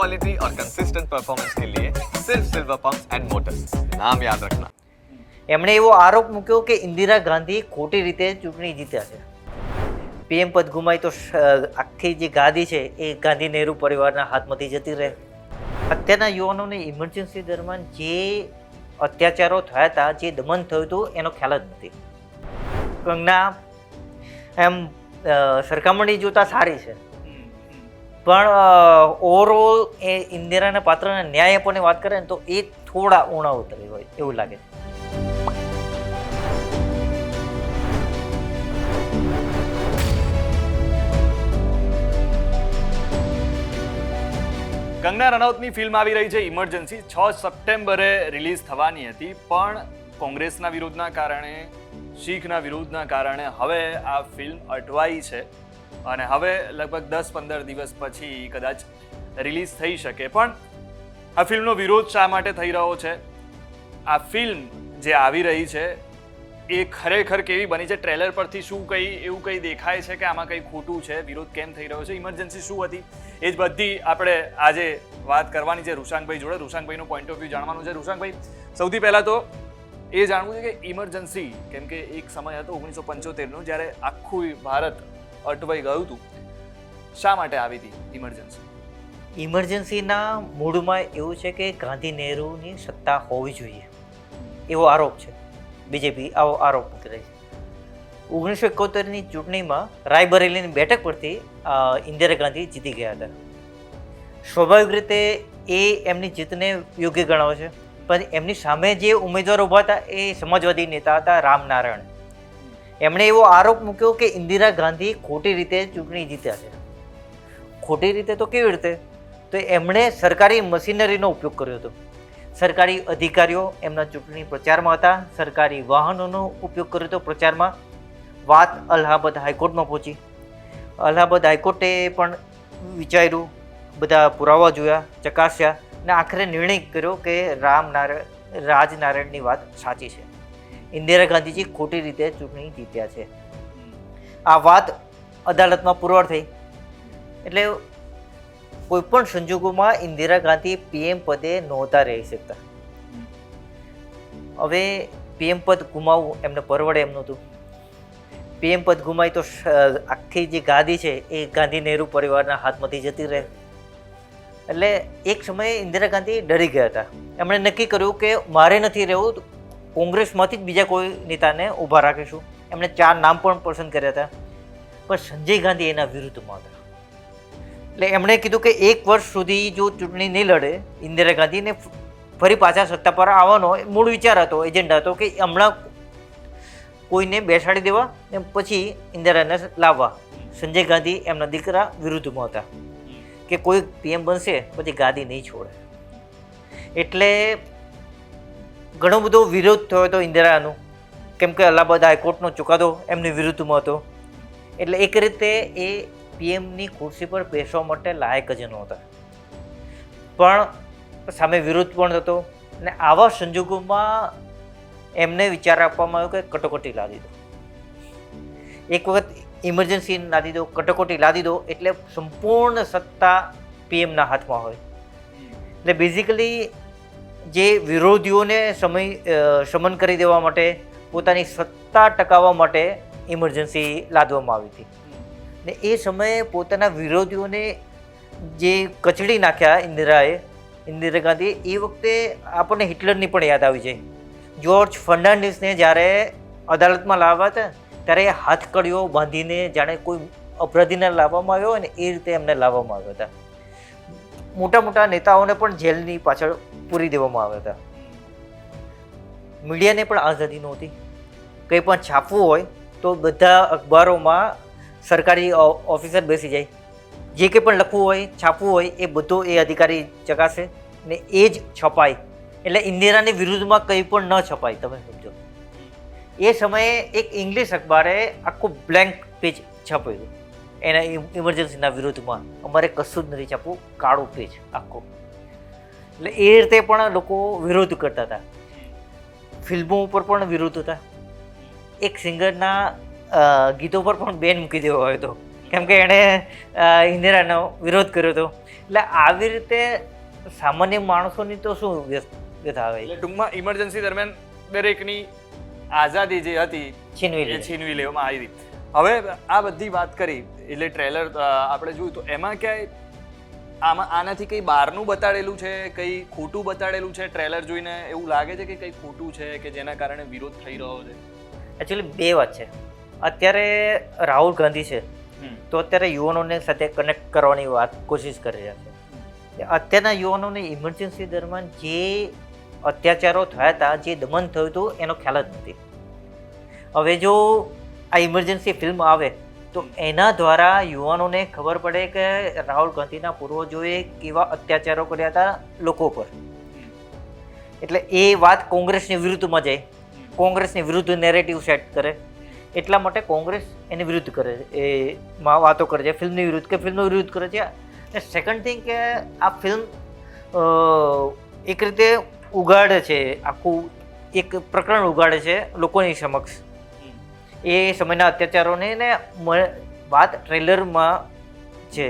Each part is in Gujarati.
क्वालिटी और कंसिस्टेंट परफॉर्मेंस के लिए सिर्फ सिल्वर पंप्स एंड मोटर्स, नाम याद रखना। એમણે એવો આરોપ મૂક્યો કે ઇન્દિરા ગાંધી ખોટી રીતે ચૂંટણી જીત્યા છે. પીએમ પદ ગુમાય તો આખી જે ગાદી છે એ ગાંધી નહેરુ પરિવારના હાથમાંથી જતી રહે. અત્યારના યુવાનોને ઇમરજન્સી દરમિયાન જે અત્યાચારો થયા હતા, જે દમન થયું હતું, એનો ખ્યાલ જ નથી. કંગના એમ સરખામણી જોતા સારી છે, પણ ઓવરઓલ એ ઇન્દિરાના પાત્રના ન્યાય આપવાની વાત કરે ને તો એ થોડા ઊણા ઉતરે હોય એવું લાગે છે. કંગના રનૌતની ફિલ્મ આવી રહી છે ઇમરજન્સી. 6 સપ્ટેમ્બરે રિલીઝ થવાની હતી, પણ કોંગ્રેસના વિરોધના કારણે, શીખના વિરોધના કારણે હવે આ ફિલ્મ અટવાઈ છે અને હવે લગભગ 10-15 દિવસ પછી કદાચ રિલીઝ થઈ શકે. પણ આ ફિલ્મનો વિરોધ શા માટે થઈ રહ્યો છે? આ ફિલ્મ જે આવી રહી છે એ ખરેખર કેવી બની છે? ટ્રેલર પરથી શું એવું કંઈ દેખાય છે કે આમાં કંઈ ખોટું છે? વિરોધ કેમ થઈ રહ્યો છે? ઇમરજન્સી શું હતી? એ જ બધી આપણે આજે વાત કરવાની છે રૂશાંકભાઈ જોડે. રૂશાંકભાઈનું પોઈન્ટ ઓફ વ્યૂ જાણવાનું છે. રૂશાંકભાઈ, સૌથી પહેલાં તો એ જાણવું છે કે ઇમરજન્સી, કેમ કે એક સમય હતો 1975નો જ્યારે આખું ભારત અટવાઈ ગયું હતું, શા માટે આવી હતી ઇમરજન્સી? ઇમરજન્સીના મૂળમાં એવું છે કે ગાંધી નહેરુની સત્તા હોવી જોઈએ એવો આરોપ છે. બીજેપી આવો આરોપ મૂકી રહી છે. 1971ની ચૂંટણીમાં રાયબરેલીની બેઠક પરથી ઇન્દિરા ગાંધી જીતી ગયા હતા. સ્વાભાવિક રીતે એ એમની જીતને યોગ્ય ગણાવે છે, પણ એમની સામે જે ઉમેદવાર ઊભા હતા એ સમાજવાદી નેતા હતા રામનારાયણ. એમણે એવો આરોપ મૂક્યો કે ઇન્દિરા ગાંધી ખોટી રીતે ચૂંટણી જીત્યા છે. ખોટી રીતે તો કેવી રીતે? તો એમણે સરકારી મશીનરીનો ઉપયોગ કર્યો હતો. સરકારી અધિકારીઓ એમના ચૂંટણી પ્રચારમાં હતા, સરકારી વાહનોનો ઉપયોગ કર્યો હતો પ્રચારમાં. વાત અલ્હાબાદ હાઈકોર્ટમાં પહોંચી. અલ્હાબાદ હાઈકોર્ટે પણ વિચાર્યું, બધા પુરાવા જોયા, ચકાસ્યા અને આખરે નિર્ણય કર્યો કે રાજનારાયણની વાત સાચી છે. ઇન્દિરા ગાંધીજી ખોટી રીતે ચૂંટણી જીત્યા છે. આ વાત અદાલતમાં પુરવાર થઈ. એટલે કોઈ પણ સંજોગોમાં ઇન્દિરા ગાંધી પીએમ પદે નહોતા રહી શકતા. હવે પીએમ પદ ગુમાવવું એમને પરવડે એમ નહોતું. પીએમ પદ ગુમાય તો આખી જે ગાદી છે એ ગાંધી નહેરુ પરિવારના હાથમાંથી જતી રહે. એટલે એક સમયે ઇન્દિરા ગાંધી ડરી ગયા હતા. એમણે નક્કી કર્યું કે મારે નથી રહેવું, કોંગ્રેસમાંથી જ બીજા કોઈ નેતાને ઊભા રાખીશું. એમણે 4 નામ પણ પસંદ કર્યા હતા, પણ સંજય ગાંધી એના વિરુદ્ધમાં હતા. એટલે એમણે કીધું કે 1 વર્ષ સુધી જો ચૂંટણી નહીં લડે ઇન્દિરા ગાંધીને ફરી પાછા સત્તા પર આવવાનો મૂળ વિચાર હતો, એજન્ડા હતો કે હમણાં કોઈને બેસાડી દેવા ને પછી ઇન્દિરાને લાવવા. સંજય ગાંધી એમના દીકરા વિરુદ્ધમાં હતા કે કોઈ પીએમ બનશે પછી ગાદી નહીં છોડે. એટલે ઘણો બધો વિરોધ થયો હતો ઇન્દિરાનો, કેમ કે અલ્હાબાદ હાઈકોર્ટનો ચુકાદો એમની વિરુદ્ધમાં હતો. એટલે એક રીતે એ પીએમની ખુરશી પર બેસવા માટે લાયક જ નહોતા. પણ સામે વિરોધ પણ હતો અને આવા સંજોગોમાં એમને વિચાર આપવામાં આવ્યો કે કટોકટી લાદી દો. એક વખત ઇમરજન્સી લાદી દો, કટોકટી લાદી દો, એટલે સંપૂર્ણ સત્તા પીએમના હાથમાં હોય. એટલે બેઝિકલી જે વિરોધીઓને શમન કરી દેવા માટે, પોતાની સત્તા ટકાવવા માટે ઇમરજન્સી લાદવામાં આવી હતી. ને એ સમયે પોતાના વિરોધીઓને જે કચડી નાખ્યા ઇન્દિરા ગાંધી, એ વખતે આપણને હિટલરની પણ યાદ આવી જાય. જ્યોર્જ ફર્નાન્ડિસને જ્યારે અદાલતમાં લાવ્યા હતા ત્યારે હાથકડીઓ બાંધીને જાણે કોઈ અપરાધીને લાવવામાં આવ્યો હોય ને એ રીતે એમને લાવવામાં આવ્યા હતા. મોટા મોટા નેતાઓને પણ જેલની પાછળ પૂરી દેવામાં આવ્યા હતા. મીડિયાને પણ આઝાદી નહોતી. કંઈ પણ છાપવું હોય તો બધા અખબારોમાં સરકારી ઓફિસર બેસી જાય. જે કંઈ પણ લખવું હોય, છાપવું હોય એ બધું એ અધિકારી ચકાસે ને એ જ છપાય. એટલે ઇન્દિરાની વિરુદ્ધમાં કંઈ પણ ન છપાય. તમે સમજો, એ સમયે એક ઇંગ્લિશ અખબારે આખું બ્લેન્ક પેજ છાપ્યું એના ઇમરજન્સીના વિરુદ્ધમાં. અમારે કશું જ નથી છાપવું, કાળું પેજ આખું. એટલે એ રીતે પણ લોકો વિરોધ કરતા હતા. ફિલ્મો ઉપર પણ વિરોધ હતા. એક સિંગરના ગીતો પર પણ બેન મૂકી દેવો હોય તો, કેમ કે એણે ઇન્દિરાનો વિરોધ કર્યો હતો. એટલે આવી રીતે સામાન્ય માણસોની તો શું વ્યથા આવે એટલે ટૂંકમાં ઇમરજન્સી દરમિયાન દરેકની આઝાદી જે હતી છીનવી એ લીધી. છીનવી લેવામાં આવી હતી. હવે આ બધી વાત કરી એટલે ટ્રેલર આપણે જોયું તો એમાં ક્યાંય આનાથી કંઈ બહારનું બતાડેલું છે, કંઈ ખોટું બતાડેલું છે? ટ્રેલર જોઈને એવું લાગે છે કે કંઈ ખોટું છે કે જેના કારણે વિરોધ થઈ રહ્યો છે? એકચ્યુઅલી બે વાત છે. અત્યારે રાહુલ ગાંધી છે તો અત્યારે યુવાનોને સાથે કનેક્ટ કરવાની કોશિશ કરી રહ્યા છે. અત્યારના યુવાનોને ઇમરજન્સી દરમિયાન જે અત્યાચારો થયા હતા, જે દમન થયું હતું એનો ખ્યાલ જ નથી. હવે જો આ ઇમરજન્સી ફિલ્મ આવે તો એના દ્વારા યુવાનોને ખબર પડે કે રાહુલ ગાંધીના પૂર્વજોએ કેવા અત્યાચારો કર્યા હતા લોકો પર. એટલે એ વાત કોંગ્રેસની વિરુદ્ધમાં જાય, કોંગ્રેસની વિરુદ્ધ નેરેટિવ સેટ કરે. એટલા માટે કોંગ્રેસ એની વિરુદ્ધ કરે છે, એમાં વાતો કરે છે, ફિલ્મની વિરુદ્ધ કે ફિલ્મનો વિરુદ્ધ કરે છે. અને સેકન્ડ થિંગ કે આ ફિલ્મ એક રીતે ઉગાડે છે, આખું એક પ્રકરણ ઉગાડે છે લોકોની સમક્ષ એ સમયના અત્યાચારોને. ને વાત ટ્રેલરમાં છે,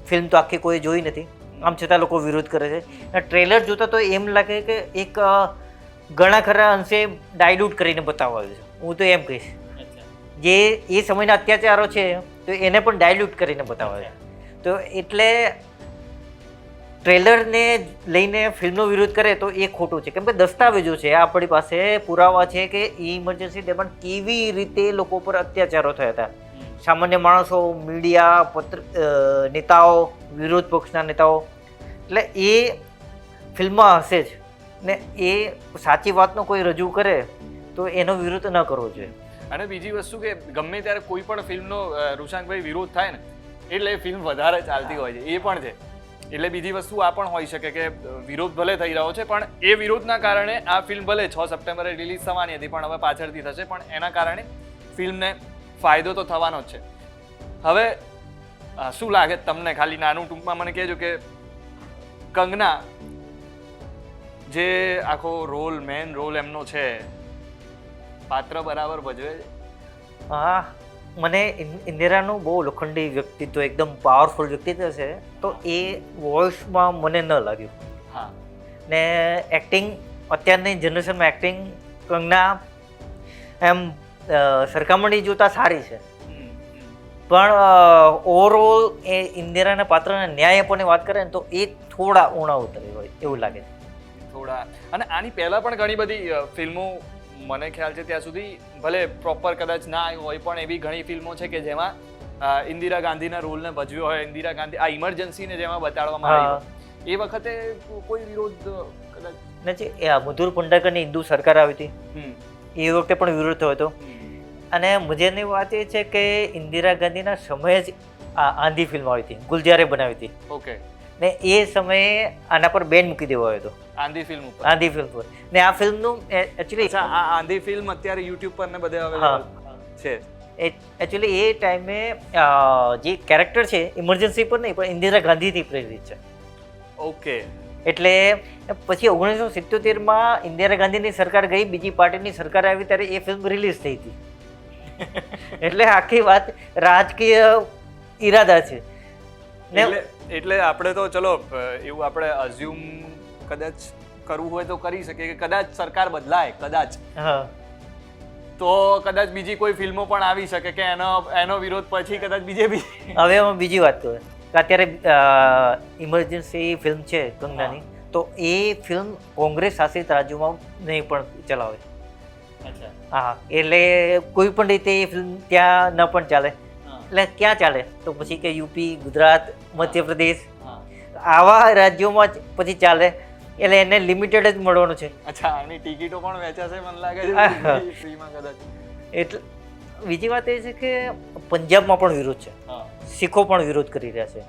ફિલ્મ તો આખી કોઈ જોઈ નથી, આમ છતાં લોકો વિરોધ કરે છે. અને ટ્રેલર જોતા તો એમ લાગે કે એક ઘણા ખરા અંશે ડાયલ્યુટ કરીને બતાવવામાં આવ્યું છે. હું તો એમ કહીશ જે એ સમયના અત્યાચારો છે તો એને પણ ડાયલ્યુટ કરીને બતાવે. તો એટલે ટ્રેલરને લઈને ફિલ્મનો વિરોધ કરે તો એ ખોટું છે, કેમ કે દસ્તાવેજો છે, આપણી પાસે પુરાવા છે કે ઇમરજન્સી દરમિયાન કેવી રીતે લોકો પર અત્યાચારો થયા હતા. સામાન્ય માણસો, મીડિયા, નેતાઓ, વિરોધ પક્ષના નેતાઓ. એટલે એ ફિલ્મમાં હશે જ ને એ સાચી વાતનો કોઈ રજૂ કરે તો એનો વિરોધ ન કરવો જોઈએ. અને બીજી વસ્તુ કે ગમે ત્યારે કોઈ પણ ફિલ્મનો ઋષાંકભાઈ વિરોધ થાય ને એટલે એ ફિલ્મ વધારે ચાલતી હોય છે, એ પણ છે. એટલે બીજી વસ્તુ આ પણ હોઈ શકે કે વિરોધ ભલે થઈ રહ્યો છે પણ એ વિરોધના કારણે આ ફિલ્મ ભલે 6 સપ્ટેમ્બરે રિલીઝ થવાની હતી પણ હવે પાછળથી થશે, પણ એના કારણે ફિલ્મને ફાયદો તો થવાનો જ છે. હવે શું લાગે તમને, ખાલી નાનું ટૂંકમાં મને કહેજો કે કંગના જે આખો રોલ, મેન રોલ એમનો છે, પાત્ર બરાબર ભજવે છે? હા, મને ઇન્દિરાનું બહુ લોખંડી વ્યક્તિત્વ, એકદમ પાવરફુલ વ્યક્તિત્વ છે, તો એ વોઇસમાં મને ન લાગ્યું. હા. ને એક્ટિંગ, અત્યારની જનરેશનમાં એક્ટિંગ કંગના એમ સરખામણી જોતા સારી છે, પણ ઓવરઓલ એ ઇન્દિરાના પાત્રને ન્યાય આપવાની વાત કરે ને તો એ થોડા ઊણા ઉતરી હોય એવું લાગે છે. થોડા. અને આની પહેલા પણ ઘણી બધી ફિલ્મો મને ખ્યાલ છે ત્યાં સુધી, ભલે પ્રોપર કદાચ ના આવી હોય પણ એવી ઘણી ફિલ્મો છે કે જેમાં ઇન્દિરા ગાંધીના રોલને ભજવ્યો હોય, ઇન્દિરા ગાંધી આ ઇમરજન્સીને જેમાં બતાડવામાં આવી હોય, એ વખતે કોઈ વિરોધ કદાચ નથી. મધુર પુંડકરની હિન્દુ સરકાર આવી હતી એ વખતે પણ વિરોધ થયો હતો. અને મજાની વાત એ છે કે ઇન્દિરા ગાંધીના સમયે જ આંધી ફિલ્મ આવી હતી, ગુલજારે બનાવી હતી. ઓકે. ને એ સમયે આના પર બેન મૂકી દેવો આવ્યો હતો, આંધી ફિલ્મ ઉપર. આંધી ફિલ્મ પર. ને આ ફિલ્મનું એકચ્યુઅલી આ આંધી ફિલ્મ અત્યારે યુટ્યુબ પર ને બધે અવેલેબલ છે. એકચ્યુઅલી એ ટાઈમે જે કેરેક્ટર છે ઇમરજન્સી પર નહીં પણ ઇન્દિરા ગાંધીથી પ્રેરિત છે. ઓકે. એટલે પછી 1977માં ઇન્દિરા ગાંધીની સરકાર ગઈ, બીજી પાર્ટીની સરકાર આવી ત્યારે એ ફિલ્મ રિલીઝ થઈ હતી. એટલે આખી વાત રાજકીય ઈરાદા છે. એટલે આપણે તો ચલો એવું આપણે અઝ્યુમ કદાચ કરવું હોય તો કરી શકીએ કે કદાચ સરકાર બદલાય, કદાચ તો કદાચ બીજી કોઈ ફિલ્મો પણ આવી શકે કે એનો વિરોધ પછી કદાચ બીજેપી. હવે હું બીજી વાત કરું કે અત્યારે ઇમરજન્સી ફિલ્મ છે કંગનાની, તો એ ફિલ્મ કોંગ્રેસ શાસિત રાજ્યોમાં નહીં પણ ચલાવે. હા, એટલે કોઈ પણ રીતે એ ફિલ્મ ત્યાં ન પણ ચાલે. એટલે ક્યાં ચાલે તો પછી કે યુપી, ગુજરાત, મધ્યપ્રદેશ આવા રાજ્યોમાં જ પછી ચાલે. એટલે એને લિમિટેડ જ મળવાનું છે. અચ્છા, આની ટિકિટો પણ વેચાશે મને લાગે છે ફ્રીમાં કદાચ. એટલે બીજી વાત એ છે કે પંજાબમાં પણ વિરોધ છે, શીખો પણ વિરોધ કરી રહ્યા છે.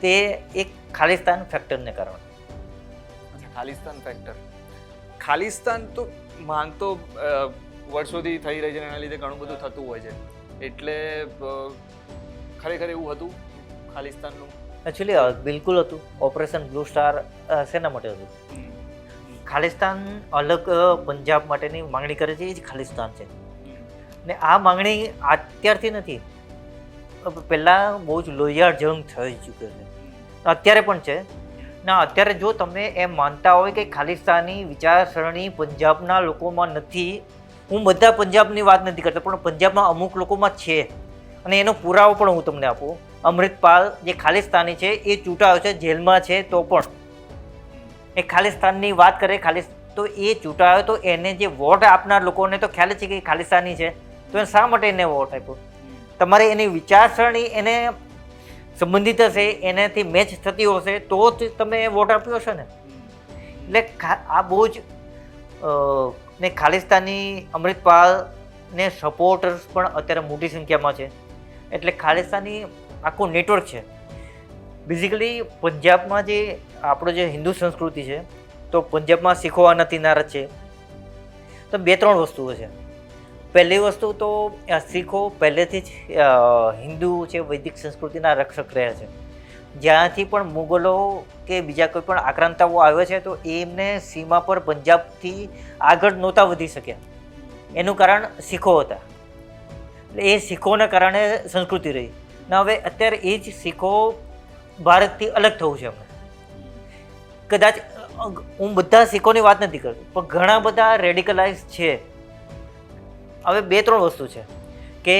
તે એક ખાલિસ્તાન ફેક્ટરને કારણે. ખાલિસ્તાન ફેક્ટર, ખાલિસ્તાન તો માંગ તો વર્ષોથી થઈ રહી છે, એના લીધે ઘણું બધું થતું હોય છે. એટલે ખરેખર એવું હતું ખાલિસ્તાનનું? એકચ્યુઅલી બિલકુલ હતું. ઓપરેશન બ્લુ સ્ટાર શેના માટે હતું? ખાલિસ્તાન અલગ પંજાબ માટેની માંગણી કરે છે, એ જ ખાલિસ્તાન છે. ને આ માંગણી અત્યારથી નથી, પહેલાં બહુ જ લોહિયાળ જંગ થઈ ચૂક્યો છે. અત્યારે પણ છે ના. અત્યારે જો તમે એમ માનતા હોય કે ખાલિસ્તાની વિચારસરણી પંજાબના લોકોમાં નથી, હું બધા પંજાબની વાત નથી કરતો, પણ પંજાબમાં અમુક લોકોમાં છે, અને એનો પુરાવો પણ હું તમને આપું. અમૃતપાલ જે ખાલિસ્તાની છે એ ચૂંટાયો છે, જેલમાં છે, તો પણ એ ખાલિસ્તાનની વાત કરે તો એ ચૂંટાયો તો એને જે વોટ આપનાર લોકોને તો ખ્યાલ છે કે ખાલિસ્તાની છે, તો એને શા માટે એને વોટ આપ્યો? તમારે એની વિચારસરણી એને સંબંધિત હશે, એનાથી મેચ થતી હશે તો જ તમે વોટ આપ્યો હશે ને. એટલે આ બહુ જ ને ખાલિસ્તાની અમૃતપાલને સપોર્ટર્સ પણ અત્યારે મોટી સંખ્યામાં છે. એટલે ખાલિસ્તાની આખું નેટવર્ક છે. બેઝિકલી પંજાબમાં જે આપણો જે હિન્દુ સંસ્કૃતિ છે, તો પંજાબમાં શીખો નથી નારાજ છે. તો 2-3 વસ્તુઓ છે. પહેલી વસ્તુ તો શીખો પહેલેથી જ હિન્દુ છે, વૈદિક સંસ્કૃતિના રક્ષક રહ્યા છે. જ્યાંથી પણ મુગલો કે બીજા કોઈ પણ આક્રાંતાઓ આવ્યા છે તો એમને સીમા પર પંજાબથી આગળ નહોતા વધી શક્યા. એનું કારણ શીખો હતા. એટલે એ શીખોના કારણે સંસ્કૃતિ રહી. ને હવે અત્યારે એ જ શીખો ભારતથી અલગ થવું છે. અમને કદાચ હું બધા શીખોની વાત નથી કરતો, પણ ઘણા બધા રેડિકલાઇઝ છે. હવે 2-3 વસ્તુ છે કે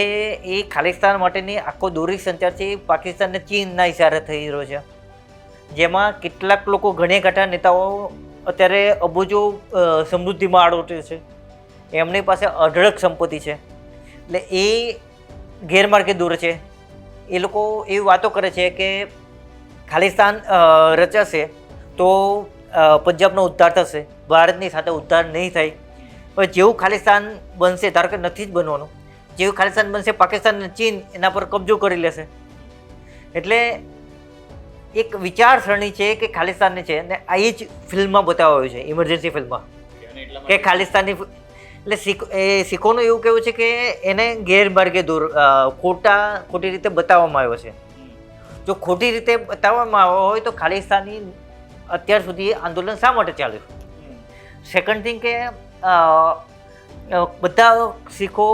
એ ખાલિસ્તાન માટેની આખો દોરી સંચાર છે એ પાકિસ્તાનને ચીનના ઇશારે થઈ રહ્યો છે. જેમાં કેટલાક લોકો ઘણી ઘટા નેતાઓ અત્યારે અબજો સમૃદ્ધિમાં આડોટે છે, એમની પાસે અઢળક સંપત્તિ છે, એટલે એ ગેરમાર્ગે દોરે છે. એ લોકો એવી વાતો કરે છે કે ખાલિસ્તાન રચાશે તો પંજાબનો ઉદ્ધાર થશે, ભારતની સાથે ઉદ્ધાર નહીં થાય. હવે જેવું ખાલિસ્તાન બનશે, ધારો કે નથી જ બનવાનું, જેવું ખાલિસ્તાન બનશે પાકિસ્તાન અને ચીન એના પર કબજો કરી લેશે. એટલે એક વિચારસરણી છે કે ખાલિસ્તાનની છે, ને આ જ ફિલ્મમાં બતાવ્યું છે, ઇમરજન્સી ફિલ્મમાં, કે ખાલિસ્તાનની એટલે શીખોનું એવું કહેવું છે કે એને ગેરમાર્ગે ખોટી રીતે બતાવવામાં આવ્યો છે. જો ખોટી રીતે બતાવવામાં આવ્યો હોય તો ખાલિસ્તાની અત્યાર સુધી આંદોલન શા માટે ચાલ્યું? સેકન્ડ થિંગ કે બધા શીખો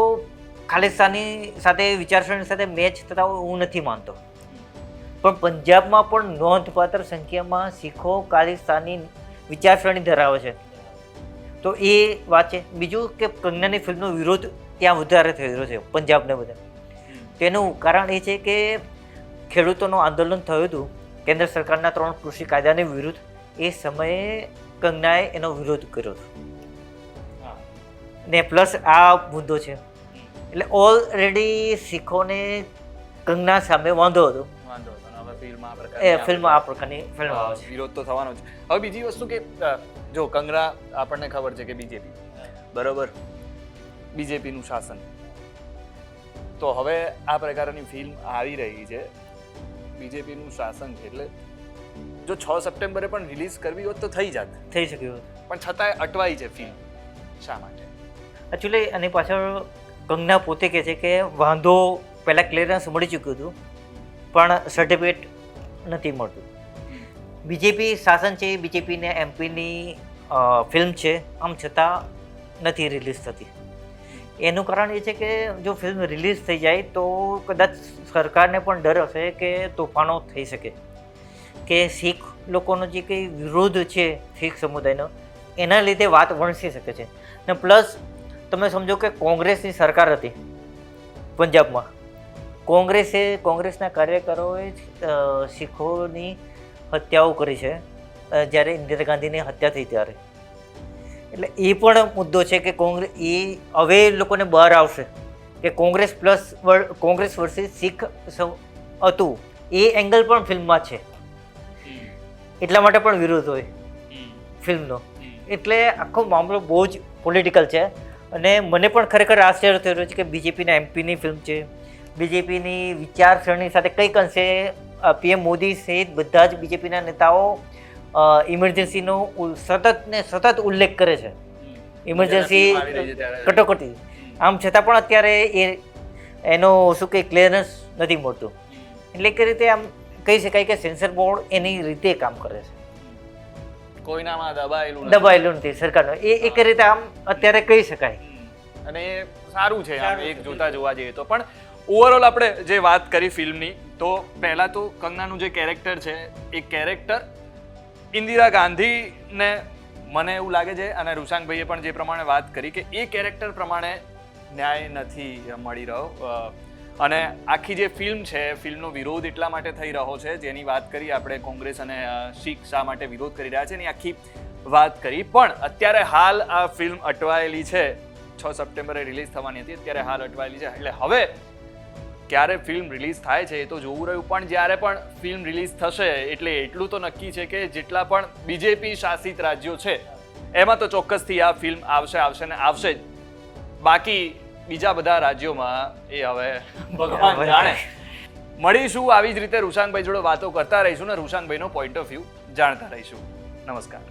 ખાલિસ્તાની સાથે વિચારસરણી સાથે મેચ થતા હોય હું નથી માનતો, પણ પંજાબમાં પણ નોંધપાત્ર સંખ્યામાં શીખો ખાલિસ્તાની વિચારસરણી ધરાવે છે. તો એ વાત છે. બીજું કે કંગનાની ફિલ્મનો વિરોધ ત્યાં વધારે થઈ રહ્યો છે પંજાબને બધા. તેનું કારણ એ છે કે ખેડૂતોનું આંદોલન થયું હતું કેન્દ્ર સરકારના 3 કૃષિ કાયદાની વિરુદ્ધ. એ સમયે કંગનાએ એનો વિરોધ કર્યો હતો, ને પ્લસ આ મુદ્દો છે. એટલે ઓલરેડી શીખોને કંગના સામે વાંધો હતો. ફિલ્મ આ પ્રકારની ફિલ્મ આવે છે, વિરોધ તો થવાનો છે. હવે બીજી વસ્તુ કે જો કંગના આપણને ખબર છે કે બીજેપી બરોબર, બીજેપીનું શાસન, તો હવે આ પ્રકારની ફિલ્મ આવી રહી છે, બીજેપીનું શાસન છે, એટલે જો 6 સપ્ટેમ્બરે પણ રિલીઝ કરવી હોત તો થઈ શકે, પણ છતાંય અટવાઈ છે ફિલ્મ. શા માટે? એકચ્યુઅલી આની પાછળ કંગના પોતે કહે છે કે વાંધો પહેલાં ક્લિયરન્સ મળી ચૂક્યું હતું, પણ સર્ટિફિકેટ નથી મળતું. બીજેપી શાસન છે, બીજેપીને એમપીની ફિલ્મ છે, આમ છતાં નથી રિલીઝ થતી. એનું કારણ એ છે કે જો ફિલ્મ રિલીઝ થઈ જાય તો કદાચ સરકારને પણ ડર હશે કે તોફાનો થઈ શકે, કે શીખ લોકોનો જે કંઈ વિરોધ છે શીખ સમુદાયનો, એના લીધે વાત વણસી શકે છે. ને પ્લસ તમે સમજો કે કોંગ્રેસની સરકાર હતી પંજાબમાં, કોંગ્રેસના કાર્યકરોએ શીખોની હત્યાઓ કરી છે જ્યારે ઇન્દિરા ગાંધીની હત્યા થઈ ત્યારે. એટલે એ પણ મુદ્દો છે કે એ હવે લોકોને બહાર આવશે કે કોંગ્રેસ વર્સિસ શીખ હતું, એ એંગલ પણ ફિલ્મમાં છે. એટલા માટે પણ વિરોધ હોય ફિલ્મનો. એટલે આખો મામલો બહુ જ પોલિટિકલ છે. અને મને પણ ખરેખર આશ્ચર્ય થઈ રહ્યું છે કે બીજેપીના એમપીની ફિલ્મ છે, બીજેપીની વિચારસરણી સાથે કંઈક અંશે પીએમ મોદી સહિત બધા જ બીજેપીના નેતાઓ ઇમરજન્સીનો સતત ઉલ્લેખ કરે છે, ઇમરજન્સી કટોકટી. આમ છતાં પણ અત્યારે એનો શું કંઈ ક્લિયરન્સ નથી મળતું. એટલે એક રીતે આમ કહી શકાય કે સેન્સર બોર્ડ એની રીતે કામ કરે છે, કોઈનામાં દબાયેલું નથી સરકારનો. એ એક રીતે આમ અત્યારે કહી શકાય, અને સારું છે આમ એક જોતા જોવા જઈએ તો. પણ ઓવરઓલ આપણે જે વાત કરી ફિલ્મની, તો પહેલા તો કંગનાનું જે કેરેક્ટર છે એ કેરેક્ટર ઇન્દિરા ગાંધીને મને એવું લાગે છે, અને રૂશાંકભાઈએ પણ જે પ્રમાણે વાત કરી કે એ કેરેક્ટર પ્રમાણે ન્યાય નથી મળી રહ્યો, અને આખી જે ફિલ્મ છે ફિલ્મનો વિરોધ એટલા માટે થઈ રહ્યો છે, જેની વાત કરી આપણે કોંગ્રેસ અને શીખ શા માટે વિરોધ કરી રહ્યા છે એની આખી વાત કરી. પણ અત્યારે હાલ આ ફિલ્મ અટવાયેલી છે, 6 સપ્ટેમ્બરે રિલીઝ થવાની હતી, અત્યારે હાલ અટવાયેલી છે. એટલે હવે ક્યારે ફિલ્મ રિલીઝ થાય છે એ તો જોવું રહ્યું, પણ જ્યારે પણ ફિલ્મ રિલીઝ થશે એટલે એટલું તો નક્કી છે કે જેટલા પણ બીજેપી શાસિત રાજ્યો છે એમાં તો ચોક્કસથી આ ફિલ્મ આવશે ને આવશે જ. બાકી બીજા બધા રાજ્યોમાં એ હવે ભગવાન જાણે. મળીશું આવી જ રીતે રૂશાંકભાઈ જોડે વાતો કરતા રહીશું ને રૂશાંકભાઈનો પોઈન્ટ ઓફ વ્યૂ જાણતા રહીશું. નમસ્કાર.